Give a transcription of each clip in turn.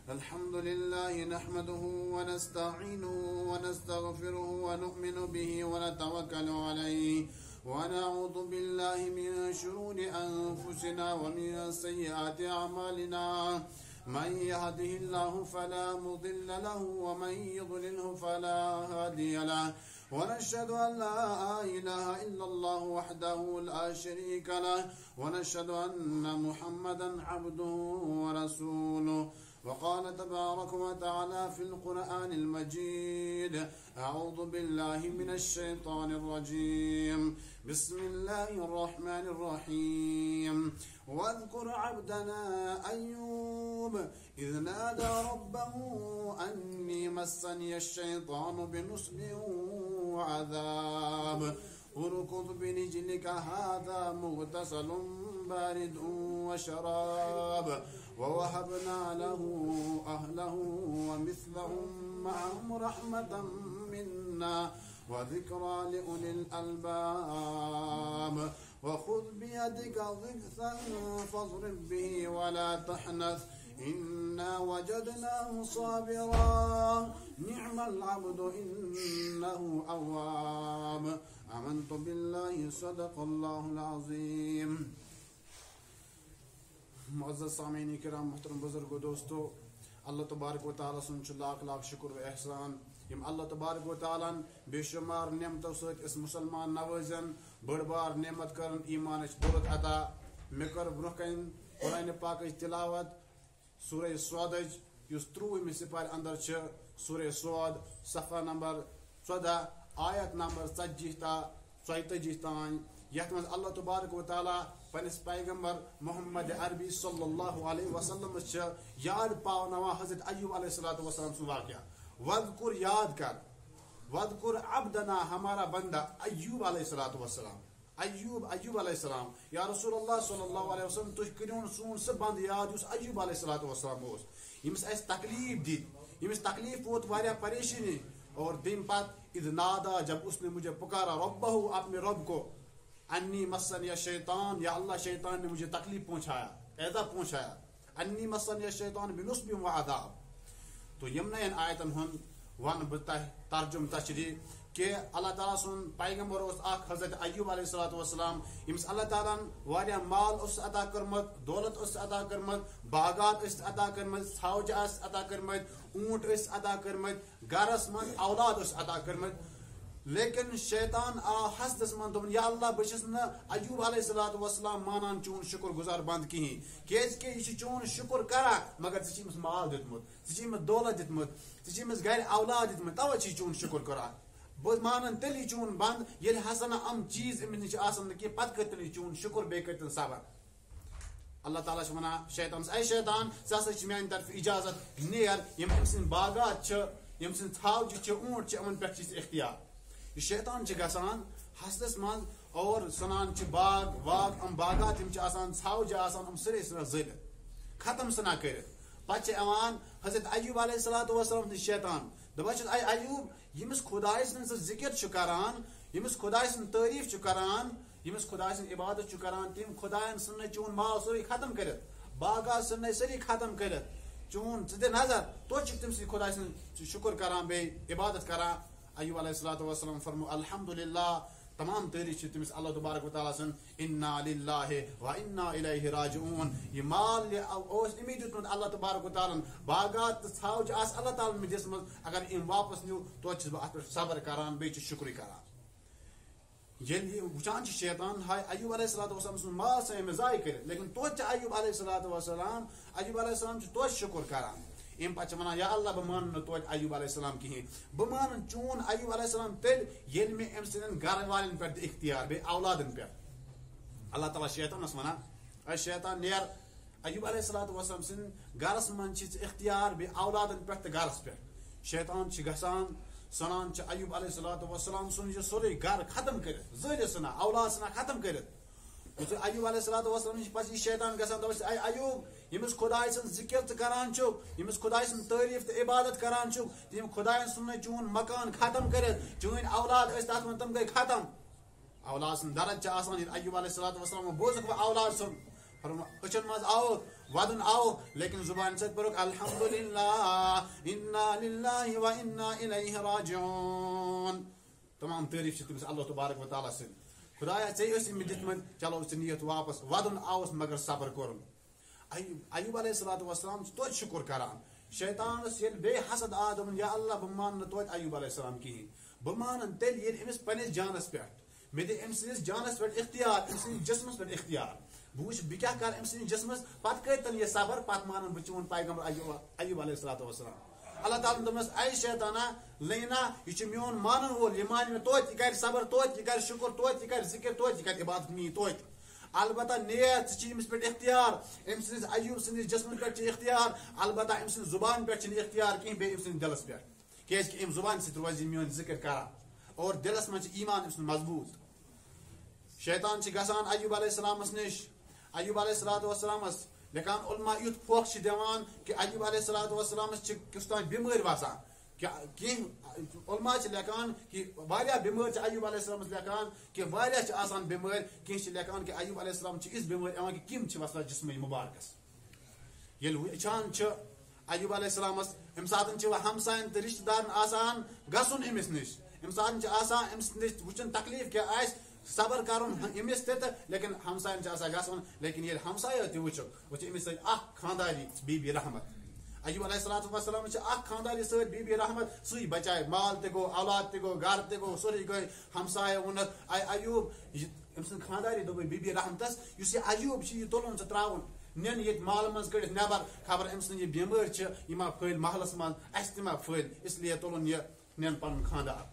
الحمد لله نحمده ونستعينه ونستغفره ونؤمن به ونتوكل عليه ونعوذ بالله من شرور أنفسنا ومن سيئات أعمالنا من يهده الله فلا مضل له ومن يضلله فلا هادي له ونشهد أن لا إله إلا الله وحده لا شريك له ونشهد أن محمدا عبده ورسوله وقال تبارك وتعالى في القرآن المجيد أعوذ بالله من الشيطان الرجيم بسم الله الرحمن الرحيم واذكر عبدنا أيوب إذ نادى ربه أني مسني الشيطان بنصب وعذاب اركض برجلك هذا مغتسل بارد وشراب ووهبنا له أهله ومثلهم معهم رحمة منا وذكرى لأولي الألباب وخذ بيدك ضغثا فاضرب به ولا تحنث إنا وجدناه صابرا نعم العبد إنه أواب آمنت بالله صدق الله العظيم. معزز سامعین کرام محترم بزرگ و دوستو اللہ تبارک و تعالیٰ سن لاکھ لاکھ شکر و احسان یم اللہ تبارک و تعالیٰ بے شمار نعمتوں ست اس مسلمان نوازن بڑ بار نعمت کرن ایمان دولت عطا مے کر برہ کن قرآن پاک تلاوت سورہ سعد یس 30 سپار اندر چھ سورہ سعد صفحہ نمبر 14 آیت نمبر 40 تا 42 تان یت مز اللہ تبارک و تعالیٰ پنس پیغمبر محمد عربی صلی اللہ علیہ وسلم یاد پاونوا حضرت ایوب علیہ السلام سن واقعہ وذکر یاد کر وذکر عبدنا ہمارا بندہ ایوب علیہ السلام ایوب علیہ السلام یا رسول اللہ صلی اللہ علیہ وسلم تُہۍ کٔرِو سون سہ بند یاد یس ایوب علیہ السلام اوس یمس اس تکلیف دِت یمس تکلیف ووت واریاہ پریشانی اور دم پت اذ نادا جب اس نے مجھے پکارا ربہ اپنے رب کو انی مسن یا شیطان یا اللہ شیطان نے مجھے تکلیف پہنچایا ایذا پہنچایا انی مسن یا شیطان بنصب و عذاب تو یمن آیتن ہن ون بتہ ترجم تشریح کہ اللہ تعالیٰ سن پیغمبر اس اخ حضرت ایوب علیہ السلام یمس اللہ تعالیٰ واریاہ مال اس عطا کرمت دولت اس عطا کرمت باغات اس عطا کرمت ژھاوجہ اس عطا کرمت اونٹ اس عطا کرمت گرس من اولاد اس عطا کرمت لیکن شیطان آ حسدس من دن یا اللہ بچس نا ایوب علیہ السلام مانان چون شکر گزار بند کہیں کیز کہ یہ چون شکر کرا مگر ژٕ مال دتمت ژٕ دولت دتمت ژٕ گھر اولاد دتمت توے چون شکر کرا بہت مانن تیلی چون بند یل ہسا نا ام چیز امس نش آسان کہ پتہ کرتن چون شکر بے کرتن صبر اللہ تعالیٰ ونان شیطان اے شیطان ژٕ میانہ طرف اجازت نیر یم ام سن باغات یم سن ژھاوجہ اونٹ امن پہ اختیار یہ شیطان گژھان حسدس من اور سنان باغ واغ ام باغات آسان ژھاوجہ آسان ام سرے سنا زلت ختم سنا کرت پتہ حضرت ایوب علیہ السلام شیطان دپان اے ایوب یمس خدائے سن ذکر کران یمس خدائے سن تعریف کران یمس خدائے سن عبادت کران تم خدائن سن چون مال سوری ختم کرت باغات سن سری ختم کرت چون ژٕ دِ نظر تو تم سی خدائے سن شکر کران بے عبادت کران ایوب علیہ السلام فرمو الحمدللہ تمام تعریف تمس اللہ تبارک و تعالیٰ سن انا للہ و انا الیہ راجعون یہ مال امی دیتمت اللہ تبارک و تعالیٰ باغات تو ژھاوجہ آس اللہ تعالیٰ میں دسمت اگر ام واپس نیو تو بہ ات پہ صبر کران بیچ شکر کران یل وچان شیطان ہائے ایوب علیہ السلام سن مال سے ضائع کر لیکن تو ایوب علیہ السلام تو شکر کران ام پتہ ونان یا اللہ بہ مان توتہ ایوب علیہ السلام کہین بہ مان چون ایوب علیہ السلام تیل یل میں ام سن گھر والن پہ اختیار بے اولادن پہ اللہ تعالیٰ شیطانس ونان اے شیطان نیر ایوب علیہ السلام سن گھرس من اختیار بے اولادن پہ گھرس پہ شیطان گژھان سنان ایوب علیہ السلام سن یہ سورے گھر ختم کرت زل سنا اولاد سنا ختم کرت ایوب علیہ السلام پتہ یہ شیطان گژھان دپان اے ایوب یمس خدائے سن ذکر کران یمس خدائے سن تعریف تو عبادت کران تم خدائن سن چون مکان ختم کرت چون اولاد تر من تم گئی ختم اولاد سن درد آسان ایوب علیہ السلام بوزک اولاد سن اچھن مز آو ودن آو لیکن زبان سے پڑھو الحمدللہ انا للہ و انا الیہ راجعون. تمام تعریف تمس اللہ تبارک و تعالیٰ سن. خدایا ژے دتمت چلو ژے نیت واپس ودن آوس مگر صبر کورن. ایوب علیہ السلام توتہِ شکر کران. شیطانس ییٚلہِ بیٚیہِ حسد آو دوٚپُن یا اللہ بہٕ مانہٕ نہٕ توتہِ ایوب علیہ السلام کِہیٖنۍ. بہٕ مانن تیٚلہِ ییٚلہِ أمِس پننِس جانس پٮ۪ٹھ مےٚ دِ أمۍ سٕنٛدِس جانس پٮ۪ٹھ اختیار أمۍ سٕنٛدِس جسمس پٮ۪ٹھ اختیار. بہٕ وٕچھِ بہٕ کیٛاہ کرٕ أمۍ سٕنٛدِس جسمس پتہٕ کۭتن یہِ صبر پتہٕ مانن بہٕ چون پیغمبر ایوب علیہ السلام. اللہ تعالیٰ دوٚپنس اے شیطانا لینا یہ چھُ میون مانن وول یہ مانہِ مےٚ توتہِ یہِ کرِ صبر توتہِ یہِ کرِ شکر توتہِ یہِ کرِ ذکر توتہِ یہِ کرِ عبادت میٛٲنۍ توتہِ. البتہ نیت ژٕ چھِ أمِس پٮ۪ٹھ اختیار أمۍ سٕنٛدِس ایوب سٕنٛدِس جسمس پٮ۪ٹھ چھِ اختیار البتہ أمۍ سٕنٛدِ زُبان پٮ۪ٹھ چھِنہٕ اختیار کینٛہہ بیٚیہِ أمۍ سٕنٛدِس دِلس پٮ۪ٹھ کیٛازِکہِ أمۍ زُبانہِ سۭتۍ روزِ میون ذکر کران اور دلس منٛز چھِ ایمان أمۍ سُنٛد مضبوٗط. شیطان چھِ گژھان ایوب علیہ السلامس نِش ایوب علیہ السلامس لیکن علما یُتھ پھۄکھ چھِ دِوان کہِ ایوب علیہ السلامس چھِ کُس تام بٮ۪مٲرۍ وسان. کینٛہہ علما چھِ لیکھان کہِ واریاہ بٮ۪مٲرۍ چھِ ایوب علیہ السلامس لیکھان کہِ واریاہ چھِ آسان بٮ۪مٲرۍ کینٛہہ چھِ لیکھان کہِ ایوب علیہ السلام چھِ یِژھ بٮ۪مٲرۍ یِوان کہِ کِم چھِ وسان جسمٕے مُبارکس. ییٚلہِ وٕچھان چھِ ایوب علیہ السلامس اَمہِ ساتہٕ چھِ ہمساین تہٕ رشتہٕ دارن آسان گژھُن أمِس نِش اَمہِ ساتہٕ چھِ آسان أمِس نِش وٕچھُن تکلیٖف کیٛاہ آسہِ صبر کرُن أمِس تہِ تہٕ لیکن ہمساین چھِ آسان گژھُن لیکن ییٚلہِ ہمسایو تہِ وٕچھ أمِس سۭتۍ اکھ خانداری بی بی رحمت. ایوب علیہ السلام چھِ اکھ خانداری سۭتۍ بی بی رحمت سُے بچاے مال تہِ گوٚو اولاد تہِ گوٚو گرٕ تہِ گوٚو سورُے گٔے ہمسایو ووٚنُکھ اے ایوب أمۍ سٕنٛدِ خانداری دوٚپُکھ بی بی رحمتس یُس یہِ ایوب چھُ یہِ تُلُن ژٕ تراوُن نِن ییٚتہِ مالہٕ منٛز کٔڑِتھ نٮ۪بر خبر أمۍ سٕنٛز یہِ بٮ۪مٲرۍ چھِ یہِ ما پھٔہلہِ محلس منٛز اسہِ تہِ ما پھٔہلہِ اسلیے تُلُن یہِ نِن پنُن خاندار.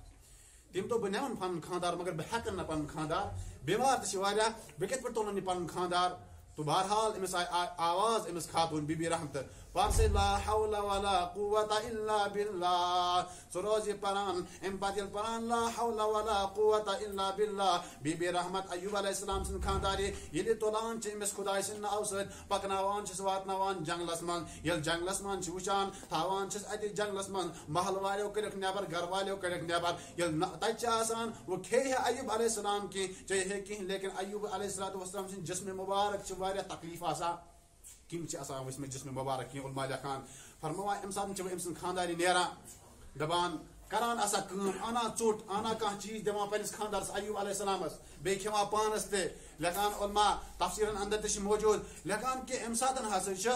تٔمۍ دوٚپ بہٕ نِمن پنُن خاندار مگر بہٕ ہٮ۪کن نہٕ پنُن خاندار بٮ۪مار تہِ چھِ واریاہ بہٕ کِتھ پٲٹھۍ تُلن یہِ پنُن خاندار. تو بہرحال أمِس آیہِ آواز أمِس خاتوٗن بی بی رحمتہٕ پرسے لا حول ولا قوة الا بالله. ژٕ روز یہِ پران امہِ پتہٕ ییٚلہِ پران لا حول ولا قوة الا بالله بی بی رحمت ایوب علیہ السلام سٕنٛدۍ خانداری ییٚلہِ یہِ تُلان چھِ أمِس خۄداے سٕنٛدِ ناوٕ سۭتۍ پکناوان چھِس واتناوان جنگلس منٛز ییٚلہِ جنگلس منٛز چھِ وٕچھان تھاوان چھِس اتہِ جنگلس منٛز محل والیو کٔڑِکھ نٮ۪بر گرٕ والیو کٔڑِکھ نٮ۪بر ییٚلہِ تتہِ چھِ آسان وۄنۍ کھیٚیہِ ہے ایوب علیہ السلام کینٛہہ چیٚیہِ ہے کینٛہہ لیکن ایوب علیہ السلام سٕنٛدِ جسمِ مُبارک چھِ واریاہ تکلیٖف آسان. کِم چھِ آسان وٕچھمٕتۍ جسمِ مُبارک کینٛہہ علما لیکھان فرماوان اَمہِ ساتہٕ چھِ أمۍ سٕنٛدۍ خانداری نیران دپان کران آسان کٲم انان ژوٚٹ انان کانٛہہ چیٖز دِوان پننس خاندارس ایوب علیہ السلامس بیٚیہِ کھٮ۪وان پانس تہِ. لیکھان علما تفسیٖرن انٛدر تہِ چھِ موجوٗد لیکھان کہِ اَمہِ ساتہٕ ہسا چھِ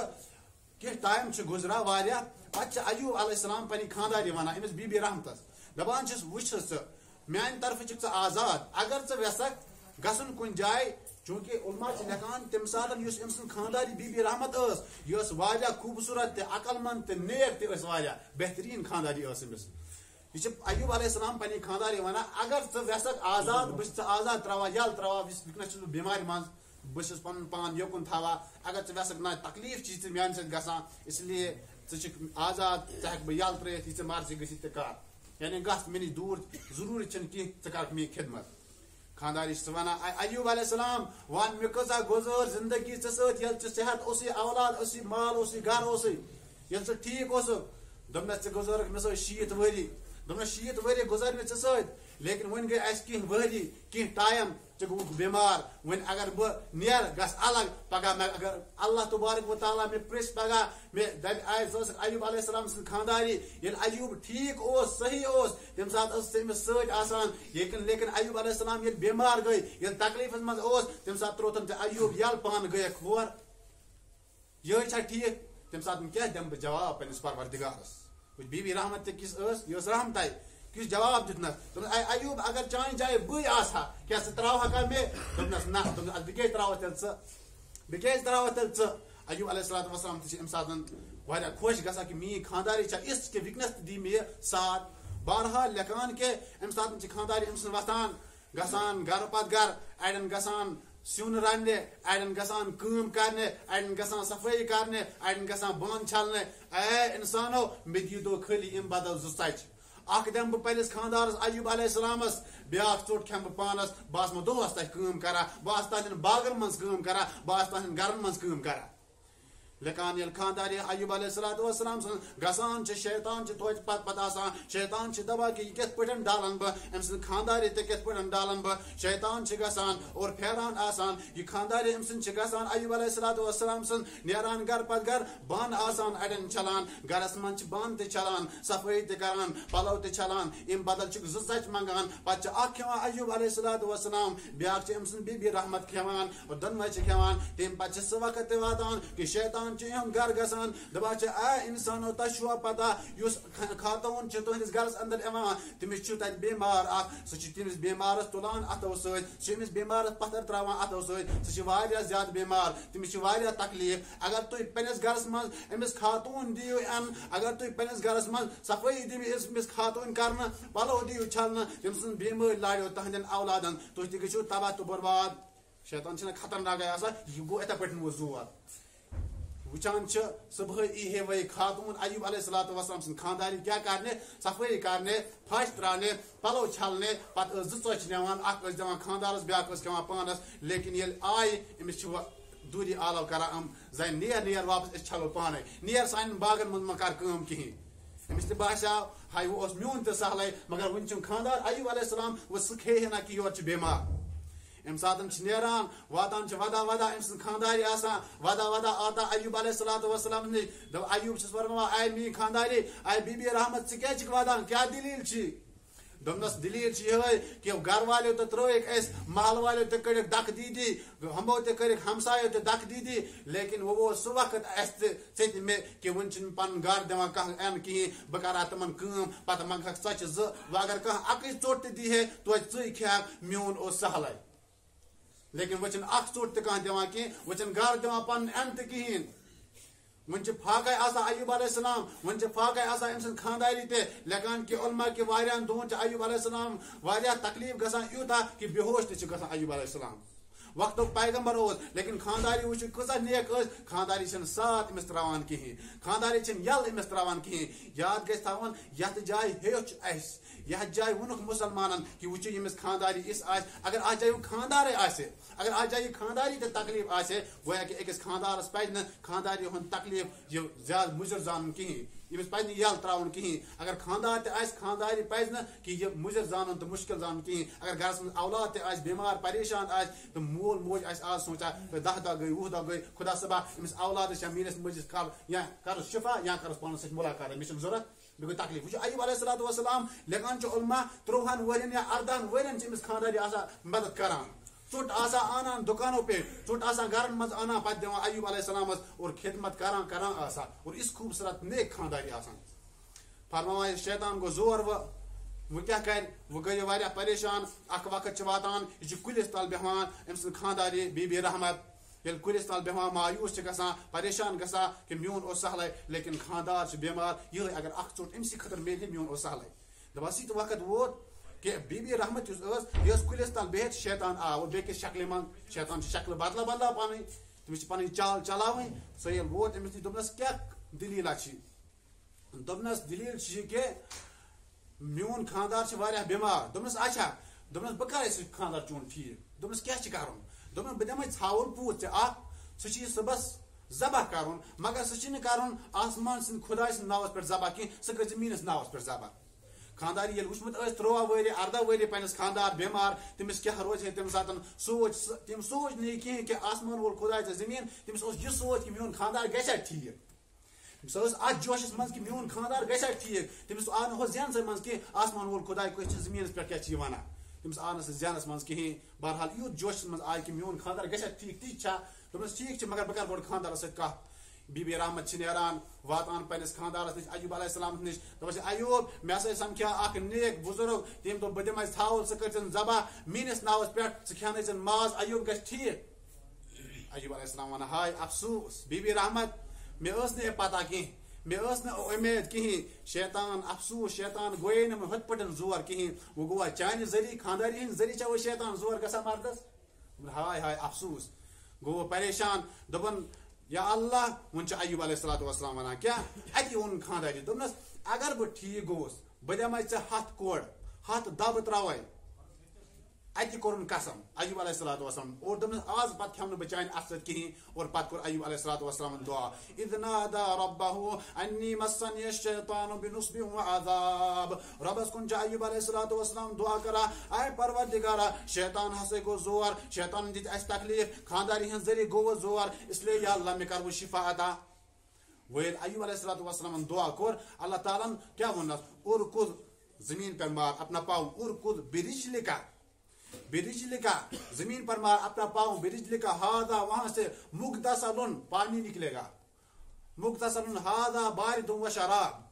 کینٛہہ ٹایم چھُ گُزران واریاہ پتہٕ چھِ ایوب علیہ السلام پننہِ خانداری ونان أمِس بی بی رحمتس دپان چھِس وٕچھ ژٕ میانہِ طرفہٕ چھُکھ ژٕ آزاد اگر ژٕ یژھکھ گژھُن کُنہِ جایہِ چوٗنٛکہِ علما چھِ لیکھان تمہِ ساتہٕ یُس أمۍ سٕنٛز خانداری بی بی رحمت ٲس یہِ ٲس واریاہ خوٗبصوٗرت تہِ عقل منٛد تہِ نیک تہِ ٲس واریاہ بہتریٖن خانداری ٲس أمِس. یہ ایوب علیہ السلام پننہِ خانداری ونان اگر ژٕ یژھکھ آزاد بہٕ چھُس ژٕ آزاد تراوان یلہٕ تراوان وٕنکیٚنس چھُس بہٕ بیمارِ منٛز بہٕ چھُس پنُن پان یوکُن تھاوان اگر ژٕ یژھکھ نہ تکلیٖف چھِ ژےٚ میانہِ سۭتۍ گژھان اس لیے ژٕ چھُکھ آزاد ژٕ ہٮ۪کہٕ بہٕ یلہٕ ترٲیِتھ یہِ ژےٚ مرضی گژھِ تہِ کر یعنی گژھ مےٚ نِش دوٗر ضروٗری چھُنہٕ کینٛہہ ژٕ کرکھ میٲنۍ خدمت. خانداری چھِ ونان ایوب علیہ السلام ون مےٚ کۭژاہ گُزٲر زندگی ژےٚ سۭتۍ ییٚلہِ ژےٚ صحت اوسُے اولاد اوسُے مال اوسُے گرٕ اوسُے ییٚلہِ ژٕ ٹھیٖک اوسُکھ دوٚپنس ژےٚ گُزٲرٕکھ مےٚ سۭتۍ 60 ؤری دوٚپنس 60 ؤری گُزٲرۍ مےٚ ژےٚ سۭتۍ لیکن وۄنۍ گٔے اسہِ کینٛہہ ؤری کینٛہہ ٹایم ژےٚ گوٚوُکھ بٮ۪مار وۄنۍ اگر بہٕ نیرٕ گژھٕ الگ پگاہ مےٚ اگر اللہ تبارک و تعالیٰ مےٚ پرژھِ پگاہ مےٚ دپہِ ژٕ ٲسٕکھ ایوب علیہ السلام سٕنٛدۍ خانداری ییٚلہِ ایوب ٹھیٖک اوس صحیح اوس تمہِ ساتہٕ ٲس ژٕ أمِس سۭتۍ آسان لیکن ایوب علیہ السلام ییٚلہِ بٮ۪مار گٔے ییٚلہِ تکلیٖفس منٛز اوس تمہِ ساتہٕ تروتن ژےٚ ایوب یلہٕ پانہٕ گٔیکھ ہور یِہے چھا ٹھیٖک تمہِ ساتہٕ کیٛاہ دِمہٕ بہٕ جواب پننس پروردگارس. بی بی رحمت تہِ کِژھ ٲس یہِ ٲس رحمتاے کِژھ جواب دیُتنس دوٚپنس اے ایوب اگر چانہِ جایہِ بٕے آسہٕ ہا کیٛاہ ژٕ تراوہکھا مےٚ دوٚپنس نہ دوٚپنس بہٕ کیٛازِ تراوتھ تیٚلہِ ژٕ بہٕ کیٛازِ تراوتھ تیٚلہِ ژٕ. ایوب علیہ السلام تہِ چھِ اَمہِ ساتہٕ واریاہ خۄش گژھان کہِ میٲنۍ خانداری چھےٚ یِژھ کہِ وٕنکیٚنس تہِ دی مےٚ یہِ ساتھ. بہرحال لیکھان کہِ اَمہِ ساتہٕ چھِ خانداری أمۍ سٕنٛز وۄتھان گژھان گرٕ پتہٕ گرٕ اڑٮ۪ن گژھان سیُن رننہِ اڑٮ۪ن گژھان کٲم کرنہِ اڑٮ۪ن گژھان صفٲیی کرنہِ اڑٮ۪ن گژھان بانہٕ چھلنہِ اے انسانو مےٚ دیٖتو خٲلی اَمہِ بدل 2 ژچہِ اکھ دِمہٕ بہٕ پننس خاندارس ایوب علیہ السلامس بیاکھ ژوٚٹ کھٮ۪مہٕ بہٕ پانس بہٕ آسہٕ دۄہس تتہِ کٲم کران بہٕ آسہٕ تہنٛدٮ۪ن باغن منٛز کٲم کران بہٕ آسہٕ تہنٛدٮ۪ن گرن منٛز کٲم کران. لیکن یل خاندار ایوب علیہ السلام سن گسان شیطان توتہ پتہ آسان شیطان دپان کہ یہ کت پہ ڈالن بہ ام سن خاندار تہ کت پہ ڈالن بہ شیطان گسان اور پھیران آسان یہ خاندار ام سن گسان ایوب علیہ السلام سن نیران گھر پتہ گھر بان آسان اڑین چلان گھرس من بان تہ چلان صفائی تہ کران پلو تہ چلان ام بدل زٕ ژچ منگان پتہ اکھ کھیوان ایوب علیہ السلام بیاکھ ام سن بی بی رحمت کھیوان اور دۄنوے کھیوان تم پتہ سہ وقت تہ واتان کہ شیطان گھر گسان دپان اے انسانو تہ چھوا پتہ اس خاتون تہندس گھرس اندر یوان تمس تتہ بیمار اخ سہ تمس بیمارس تلان اتو ستمس بیمارس پتھر تراوان اتو سہ زیادہ بیمار تمس واریاہ تکلیف اگر تھی پنس گھرس من امس خاتون دیو ان اگر تھی پنس گھرس من صفائی دیو امس خاتون کرنا پلو دیو چھلنا تم سن بیمار لاڑو تہندین اولادن تھی تہ گژھو تباہ تو برباد شیطان چھنا خطرناک آسان یہ گو اتھے پہ زور وچان صبح ای وی خاتون ایوب علیہ السلام سن خانداری کیا کرنے صفائی کرنے پھش ترانے پلو چھلنے پتہ زٕ ژۄچ نوان اکھ دان خاندارس بیاکھ کھیوان پانس لیکن یل آئی امس دوری آلو کران زن نیر واپس اس چھلو پانے نیر سان باغن من کر کٲم کہین امس تہ باسیو ہائی وہ میون تہ سہلے مگر ون خاندار ایوب علیہ السلام وہ سہ کھے نا کہ یور بیمار ام سات نیران واتان ودا ودا ام سن خانداری آسان ودا ودا آتا ایوب علیہ السلام نش دپ ایوب چھس ورنوان اے می خانداری اے بی بی رحمت ژٕ کیٛازِ چھکھ ودان کیا دلیل چھی دپنس دلیل یہ کہ گھر والو تہ ترٲیِکھ اس محل والو تہ کڑک دک دیدی ہمو تہ کرک ہمسایو تہ دک دیدی لیکن وہ ووت سہ وقت اس ژٔتۍ مےٚ کہ ون چھن پن گھر دِوان کانٛہہ این کہین بہ کرا تمن کٲم پتہ منگہکھ ژۄچہِ زٕ وۄنۍ اگر کانٛہہ اکٕے ژوٚٹ تہ دی ہے توتہِ ژٕے کھیٚکھ میون اوس سہلے لیکن وچن اخ ژوٚٹ تہ کانٛہہ دِوان کینٛہہ وچن گھر دِوان پن این تہ کہین ون فاقے آسان ایوب علیہ السلام ون فاقے آسان ام سن خانداری تہ لیکن کہ علماء کہ واریاہن دۄہن ایوب علیہ السلام واریاہ تکلیف گژھان یوٗتاہ کہ بے ہوش تہ گژھان ایوب علیہ السلام وقت پیغمبر لیکن خانداری وچ کۭژاہ نیک خانداری چھن ساتھ امس تراوان کہین خانداری چھن یل امس تراوان کہین یاد گژھِ تھاون یتھ جایہِ ہیوٚچھ اسہِ یتھ جایہِ ووٚنُکھ مُسلمانن کہ وٕچھِو ییٚمِس خانداری یِژھ آسہِ اگر اتھ جایہِ خاندارے آسہِ اگر اتھ جایہِ خانداری تہِ تکلیف آسہِ گویا کہ أکِس خاندارس پزِ نہٕ خانداری ہُنٛد تکلیف یہِ زیادٕ مُضِر زانُن کہیٖنۍ ییٚمِس پزِ نہٕ یل تراوُن کہیٖنۍ اگر خاندار تہِ آسہِ خانداری پزِ نہٕ کہ یہِ مُضِر زانُن تہٕ مُشکل زانُن کہیٖنۍ اگر گرس منٛز اولاد تہِ آسہِ بیمار پریشان آسہِ تہٕ مول موج آسہِ آز سونچان 10 دۄہ گٔے 20 دۄہ گٔے خدا صٲبا أمِس اولادس یا میٲنِس مٲلِس کر یا کرس شفا یا کرس پانس سۭتۍ مُلاقات مےٚ چھنہٕ ضوٚرتھ مےٚ گٔے تکلیف وٕچھو ایوب علیہ السلام لیکن علماء 13 ؤرین یا 18 ؤرین أمِس خانداری آسان مدد کران ژوٚٹ آسان انان دکانو پہ ژوٚٹ آسان گرن منٛز انان پتہٕ دِوان ایوب علیہ السلامس اور خدمت کران آسان اور اس خوبصورت نیک خانداری آسان فرماوان شیطان گو زور وہ کیا کر وہ گئی واریاہ پریشان اکھ وقت واتان یہ کُلِس تل بیہوان أمۍ سٕنٛز خانداری بی بی رحمت ییٚلہِ کُلِس تل بیہوان مایوٗس گژھان پریشان گژھان کہ میون اوس سہلے لیکن خاندار بیمار یہے اگر اکھ ژوٚٹ أمسٕے خٲطرٕ میلہِ میون اوس سہلے دپان سُہ تہِ وقت ووت کہ بی بی رحمت یہِ ٲس کُلِس تل بِہِتھ شیطان آو بیٚکِس شکلہِ منٛز شیطان چھِ شکلہٕ بدل پنٕنۍ تٔمِس چھِ پنٕنۍ چال چلاوٕنۍ سۄ ییٚلہِ ووت أمِس نِش دوٚپنس کیاہ دلیٖلہ چھِ دوٚپنس دلیٖل چھِ یہِ کہ میون خاندار چھِ واریاہ بیمار دوٚپنس اچھا دوٚپنس بہٕ کرے سُہ خاندار چون ٹھیٖک دوٚپنس کیاہ چھِ کرُن دوٚپُن بہٕ دِمے ژھاوُل پوٗت ژےٚ اکھ سُہ چھُ صُبحس ذبح کرُن مگر سُہ چھُنہٕ کرُن آسمان سٕنٛدِ خۄداے سٕنٛدِ ناوس پٮ۪ٹھ ذبح کینٛہہ سُہ کٔرۍ زِ میٲنِس ناوس پٮ۪ٹھ ذبح خانداری ییٚلہِ وٕچھمُت ٲسۍ 13 ؤری 18 ؤری پننِس خاندار بیمار تٔمِس کیاہ روزِ ہے تمہِ ساتہٕ سوچ تٔمۍ سوچ نہٕ یہِ کِہیٖنۍ کہِ آسمان وول خۄداے تہٕ زٔمیٖن تٔمِس اوس یہِ سوچ کہ میون خاندار گژھِ ٹھیٖک سۄ ٲس اتھ جوشس منٛز کہ میون خاندار گژھِ ٹھیٖک تٔمِس آو نہٕ ہُہ ذہنسٕے منٛز کینٛہہ آسمان وول خۄداے کٲنٛسہِ چھِ زٔمیٖنس پٮ۪ٹھ کیاہ چھِ یہِ ونان تٔمِس آو نہٕ سُہ ذہنس منٛز کِہیٖنۍ بہرحال یوٗت جوشس منٛز آے کہ میون خاندار گژھِ ٹھیٖک تی چھا دوٚپمَس ٹھیٖک چھُ مگر بہٕ کرٕ گۄڈٕ خاندارس سۭتۍ کتھ بی بی رحمت چھِ نیران واتان پننس خاندارس نش ایوب علیہ السلام نش دپان ایوب مےٚ ہسا سمکھیا اکھ نیک بزرگ تٔمۍ دوٚپ بہٕ دِمے ژھاوُل ژٕ کٔرۍ ذبح میٲنِس ناوس پٮ۪ٹھ ژٕ کھٮ۪نٲے ماز ایوب گژھِ ٹھیٖک ایوب علیہ السلام ونان ہاے افسوس بی بی رحمت مےٚ ٲس نہٕ یہِ پتہ کینٛہہ مےٚ ٲس نہٕ اُمید کِہیٖنۍ شیطان افسوس شیطان گوٚیے نہٕ مےٚ ہُتھ پٲٹھۍ زور کِہیٖنۍ وۄنۍ گوٚوا چانہِ ذٔریعہٕ خانداری ہٕنٛدِ ذٔریعہٕ چھا وۄنۍ شیطان زور گژھان مردس ہاے ہاے افسوس گوٚو پریشان دوٚپُن یا اللہ وۄنۍ چھُ ایوب علیہ السلام ونان کیاہ اتی ووٚنُن خانداری دوٚپنس اگر بہٕ ٹھیٖک گوٚوُس بہٕ دِمے ژےٚ 100 کورِ 100 دبہٕ تراوے اتہ کورن قسم ایوب علیہ الصلوۃ والسلام اور دمس آز پت کھم بچائن ات ست کہین اور پت کور ایوب علیہ الصلوۃ والسلام دعا اذ نادى ربه انی مسنی الشیطان بنصب وعذاب ربس کن ایوب علیہ الصلوۃ والسلام دعا کرا اے پروردگارا شیطان ہسے گو زور شیطان دت اس تکلیف خانداری ہن ذریعہ گو زور اس لیے یا اللہ میں کر وہ شفا عطا ویل ایوب علیہ الصلوۃ والسلام دعا کور اللہ تعالیٰ کیا ونس ارکض زمین پر مار اپنا پاؤں ارکض برجلکا زمین پر مار اپنا پاؤں برجلکا ہاذا وہاں سے مغتسل پانی نکلے گا مغتسل ہاذا بارد و شراب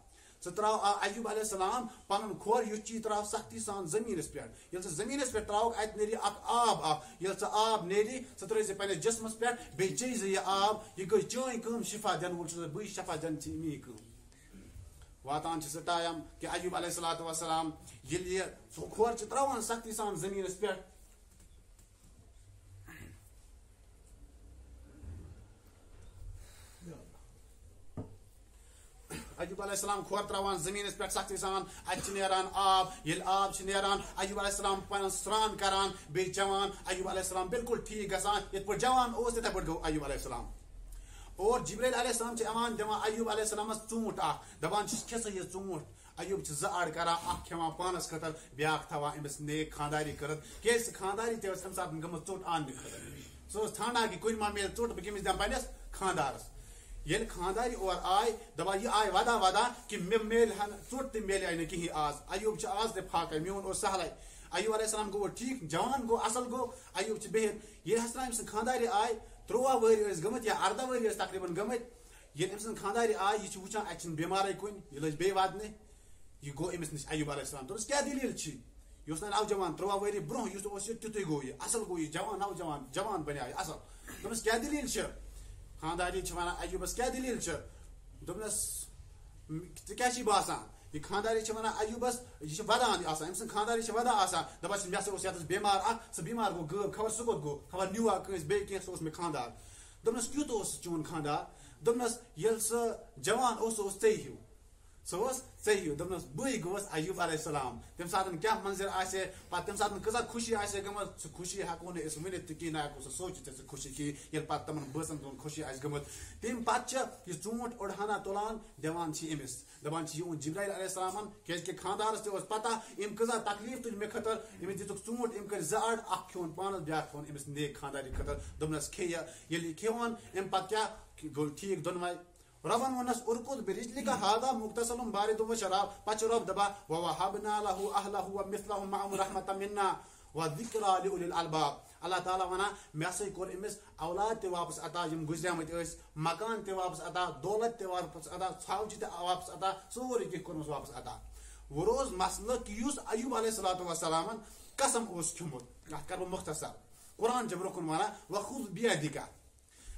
سہ تراو ایوب علیہ السلام پن کھور یہ چیز تراو سختی سان زمینس پہ یل سہ زمینس پہ تراو ات نیری اک آب یل سہ آب نیری سہ ترے پنس جسمس پہ بی چیز یہ آب یہ گئی چین کم شفا دن وول بی شفا دن می کم واتان سہ ٹائم کہ ایوب علیہ الصلوۃ والسلام یل یہ کھور تراوان سختی سان زمینس پہ ایوب علیہ السلام کھور تراوان زمینس پہ سختی سان ات نیران آب یل آب نیران ایوب علیہ السلام پن سران کران بی چوان ایوب علیہ السلام بالکل ٹھیک گژھان یت پہ جوان اس تتھے پہ گو ایوب علیہ السلام اور جبریل علیہ السلام امان دان ایوب علیہ السلام ژوٗنٛٹھ اکھ دپان کھسا یہ ژوٗنٛٹھ ایوب زٕ اڑ کران اکھ کھیوان پانس خاطر بیاکھ تھاوان امس نیک خانداری کرت کیازِ خانداری تہِ ٲس امہِ ساتہٕ گٔمٕژ ژوٚٹ اننہٕ خٲطرٕ سۄ ٲس ژھانڈان کہ کُنہِ ما میلہِ ژوٚٹ بہٕ کٔمِس دِمہٕ پننس خاندارس یل خانداری اور آئے دپان یہ آئے ودا ودا کہ مے میل ژوٚٹ تہِ میلے نہٕ کہین آز ایوب آز تہِ پھاکے میون اوس سہلے ایوب علیہ السلام گو ٹھیک جوان گو اصل گو ایوب بہت یل ہسا أمۍ سٕنٛدۍ خانداری آئے 13 ؤری ٲسۍ گٔمٕتۍ یا 14 ؤری ٲسۍ تقریباً گٔمٕتۍ یل أمۍ سٕنٛدۍ خانداری آئے یہ وچان اتہ چھنہٕ بیمارے کُنہِ یہ لٔج بیٚیہِ ودنہِ یہ گو أمِس نِش ایوب علیہ السلام دوٚپُس کیاہ دلیل چھی یہ اوس نوجوان 13 ؤری برونٛہہ یُس اوس یہ تیُتُے گوٚو یہ اصل گوٚو یہ جوان نوجوان جوان بنے اصل دوٚپُس کیاہ دلیل چھ خانداری چھ ونان ایوبس کیاہ دلیل چھ دوٚپنس ژےٚ کیاہ چھی باسان یہ خانداری چھ ونان ایوبس یہ ودان آسان أمۍ سٕنٛدۍ خانداری چھ ودان آسان دپان مےٚ ہسا اوس یتس بیمار اکھ سُہ بیمار گوٚو غٲب خبر سُہ کوٚت گوٚو خبر نیوا کٲنٛسہِ بیٚیہِ کینٛہہ سُہ اوس مےٚ خاندار دوٚپنس کیُتھ اوس چون خاندار دوٚپنس ییٚلہِ سُہ جوان اوس سُہ اوس ژےٚ ہیوٗ سُہ اوس ژےٚ ہیوٗ دوٚپنس بٕے گوس ایوب علیہ السلام تمہِ ساتہٕ کیاہ منظر آسہِ پتہٕ تمہِ ساتہٕ کۭژاہ خوشی آسہِ گٔمٕژ سُہ خوشی ہٮ۪کو نہٕ أسۍ ؤنِتھ تہِ کِہیٖنۍ نہ ہٮ۪کو سُہ سوٗنچِتھ سُہ خوشی کِہیٖنۍ ییٚلہِ پتہٕ تمن بٲژن دۄن خوشی آسہِ گٔمٕژ تمہِ پتہٕ چھِ یہِ ژوٗنٛٹھ اوٚڑ ہنا تُلان دِوان چھِ أمِس دپان چھِ یہِ اوٚن جبرائیل علیہ السلامن کیازکہِ خاندارس تہِ اوس پتہ أمۍ کۭژاہ تکلیف تُلۍ مےٚ خٲطرٕ أمِس دِژٕکھ ژوٗنٛٹھ أمۍ کٔرۍ 2 اڑ اکھ کھیوٚن پانس بیاکھ تھوٚون أمِس نیک خانداری خٲطرٕ دوٚپنس کھیٚیہِ ییٚلہِ یہِ کھیوٚون امہِ پتہٕ کیاہ گوٚو ٹھیک دۄنوے ربن ونس ارکض برجلک هذا مغتسل بارد وشراب پچ رب دبا ووهبنا له اهله ومثلهم معهم رحمه منا وذكرى لاولي الالباب اللہ تعالیٰ ونان مے ہسا کور امس اولاد تہ واپس عطا یم گزریمت ٲسۍ مکان تہ واپس عطا دولت تہ واپس عطا ژھاوجہِ تہ واپس عطا سورُے کینٛہہ کوٚرمس واپس عطا وہ روز مسئلہ کہ یُس ایوب علیہ الصلوۃ والسلام قسم اوس کھیوٚمُت اتھ کرٕ بہٕ مختصر قرآن چھُ برونٛہہ کُن ونان وخذ بیدک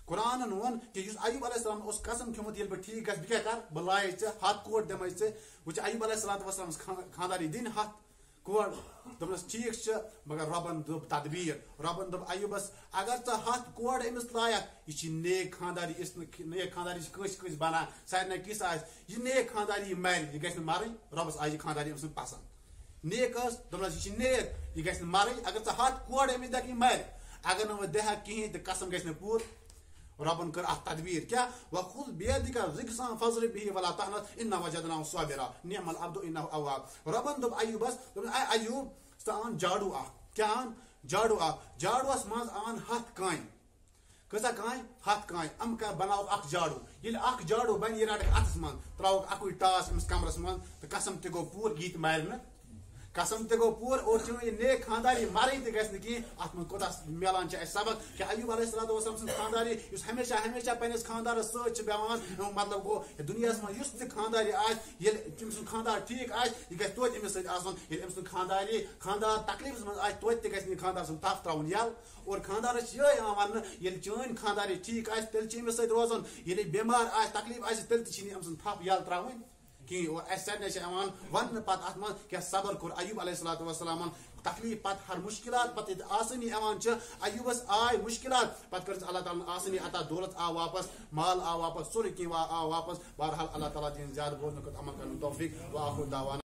قرآن وون کہ یُس ایوب علیہ السلام اوس قسم کھیوٚمُت ییٚلہِ بہٕ ٹھیک گژھٕ بہٕ کیاہ کر بہٕ لایے ژےٚ 100 کوڑ دِمے ژےٚ وٕچھ ایوب علیہ الصلوۃ والسلام خانداری دِنۍ 100 کوڑ دوٚپنس ٹھیک چھُ مگر رۄبن دوٚپ تدبیٖر رۄبن دوٚپ ایوبس اگر ژٕ 100 کوڑ أمِس لایکھ یہِ چھِ نیک خانداری یِژھ نہٕ نیک خانداری چھِ کٲنٛسہِ کٲنٛسہِ بنان سارنٕے کِژھ آسہِ یہِ نیک خانداری یہِ مرِ یہِ گژھِ نہٕ مرٕنۍ رۄبس آیہِ یہِ خانداری أمۍ سٕنٛز پسنٛد نیک ٲس دوٚپنس یہِ چھِ نیک یہِ گژھِ نہٕ مرٕنۍ اگر ژٕ 100 کوڑ أمِس دِکھ یہِ مرِ اگر نہٕ وۄنۍ دِہکھ کِہیٖنۍ تہٕ قسم گژھِ نہٕ پوٗرٕ ربن کر اتھ تدبیر کیا وخذ بيدك رجسا فاضرب به ولا تحنث ان وجدناه صابرا نعم العبد انه اواب ربن دوٚپ ایوبس ایوب ژٕ ان جاڑو اکھ کیا ان جاڑوس منٛز ان 100 کانہِ کۭژاہ کانہِ 100 کانہِ ام کر بناوکھ اکھ جاڑو ییٚلہِ اکھ جاڑو بنہِ یہِ رٹکھ اتھس منٛز تراوکھ اکُے ٹاس أمِس کمرس منٛز تہٕ قسم تہِ گوٚو پوٗرٕ یہِ تہِ مرِ نہٕ قسم تہِ گوٚو پوٗرٕ اور چٲنۍ یہِ نیک خانداری مرٕنۍ تہِ گژھِ نہٕ کِہیٖنۍ اتھ منٛز کوتاہ میلان چھُ اسہِ سبق کہ ایوب علیہ الصلوۃ والسلام سٕنٛز خانداری یُس ہمیشہ ہمیشہ پننس خاندارس سۭتۍ چھِ بیٚہوان مطلب گوٚو دُنیاہس منٛز یُس تہِ خانداری آسہِ ییٚلہِ تٔمۍ سُنٛد خاندار ٹھیک آسہِ یہِ گژھِ توتہِ أمِس سۭتۍ آسُن ییٚلہِ أمۍ سُنٛد خاندار تکلیفس منٛز آسہِ توتہِ تہِ گژھِ نہٕ یہِ خاندار سُنٛد تپھ تراوُن یَلہٕ اور خاندارس چھِ یِہوٚے یِوان وننہٕ ییٚلہِ چٲنۍ خانداری ٹھیک آسہِ تیٚلہِ چھِ أمِس سۭتۍ روزُن ییٚلہِ یہِ بیمار آسہِ تکلیف آسہِ تیٚلہِ تہِ چھِنہٕ أمۍ سُنٛد تھپھ یَلہٕ تراوٕنۍ کِہیٖنۍ اور اسہِ سارنٕے چھِ یِوان وننہٕ پتہٕ اتھ منٛز کیاہ صبر کوٚر ایوب علیہ الصلوۃ والسلامن تکلیف پتہٕ ہر مشکلات پتہٕ ییٚتہِ آسٲنی یِوان چھِ ایوبس آے مشکلات پتہٕ کٔرٕس اللہ تعالیٰ ہن آسٲنی عطا دولت آو واپس مال آو واپس سورُے کینٛہہ آو واپس بہرحال اللہ تعالیٰ دِیِن زیادٕ بوزنہٕ خٲطرٕ عمل کرنُک توفیق وآخر دعوانا